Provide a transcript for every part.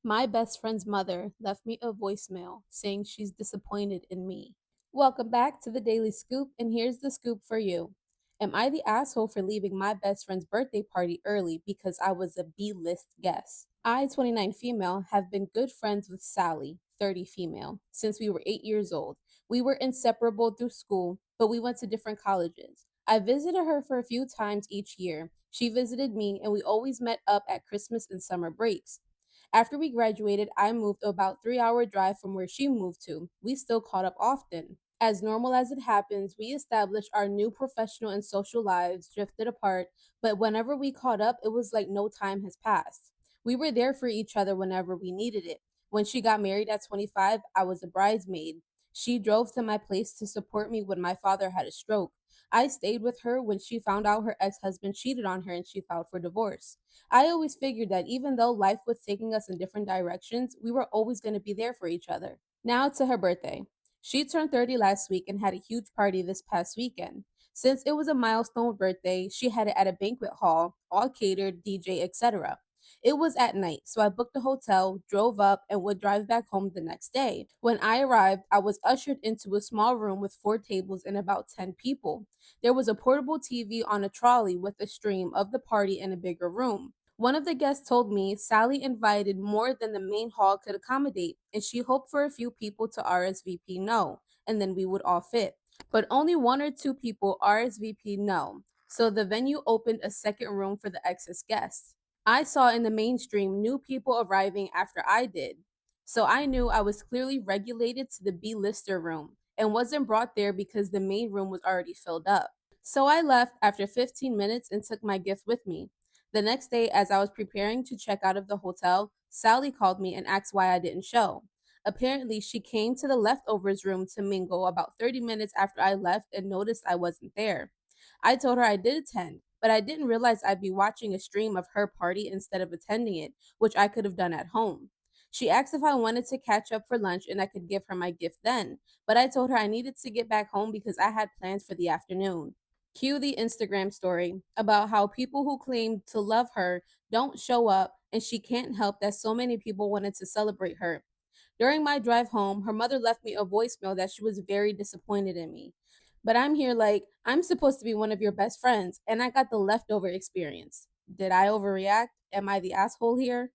My best friend's mother left me a voicemail saying she's disappointed in me. Welcome back to the Daily Scoop, and here's the scoop for you. Am I the asshole for leaving my best friend's birthday party early because I was a B list guest? I, 29 female, have been good friends with Sally, 30 female, since we were 8 years old. We were inseparable through school, but we went to different colleges. I visited her for a few times each year. She visited me, and we always met up at Christmas and summer breaks. After we graduated, I moved about 3 hour drive from where she moved to. We still caught up often. As normal as it happens, we established our new professional and social lives, drifted apart, but whenever we caught up, it was like no time has passed. We were there for each other whenever we needed it. When she got married at 25, I was a bridesmaid. She drove to my place to support me when my father had a stroke. I stayed with her when she found out her ex husband cheated on her and she filed for divorce. I always figured that even though life was taking us in different directions, we were always going to be there for each other. Now to her birthday. She turned 30 last week and had a huge party this past weekend. Since it was a milestone birthday, she had it at a banquet hall, all catered, DJ, etc. It was at night, so I booked a hotel, drove up, and would drive back home the next day. When I arrived, I was ushered into a small room with 4 tables and about 10 people. There was a portable TV on a trolley with a stream of the party in a bigger room. One of the guests told me Sally invited more than the main hall could accommodate, and she hoped for a few people to RSVP no, and then we would all fit. But only 1 or 2 people RSVP no, so the venue opened a second room for the excess guests. I saw in the mainstream new people arriving after I did, so I knew I was clearly regulated to the B-lister room and wasn't brought there because the main room was already filled up. So I left after 15 minutes and took my gift with me. The next day, as I was preparing to check out of the hotel, Sally called me and asked why I didn't show. Apparently, she came to the leftovers room to mingle about 30 minutes after I left and noticed I wasn't there. I told her I did attend, but I didn't realize I'd be watching a stream of her party instead of attending it, which I could have done at home. She asked if I wanted to catch up for lunch and I could give her my gift then, but I told her I needed to get back home because I had plans for the afternoon. Cue the Instagram story about how people who claim to love her don't show up and she can't help that so many people wanted to celebrate her. During my drive home, her mother left me a voicemail that she was very disappointed in me. But I'm here like, I'm supposed to be one of your best friends, and I got the leftover experience. Did I overreact? Am I the asshole here?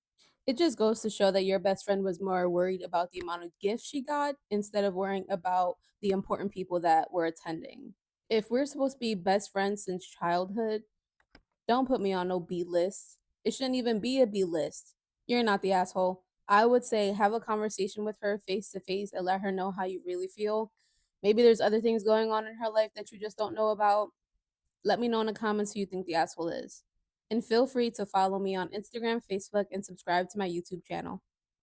It just goes to show that your best friend was more worried about the amount of gifts she got instead of worrying about the important people that were attending. If we're supposed to be best friends since childhood, don't put me on no B list. It shouldn't even be a B list. You're not the asshole. I would say have a conversation with her face to face and let her know how you really feel. Maybe there's other things going on in her life that you just don't know about. Let me know in the comments who you think the asshole is. And feel free to follow me on Instagram, Facebook, and subscribe to my YouTube channel.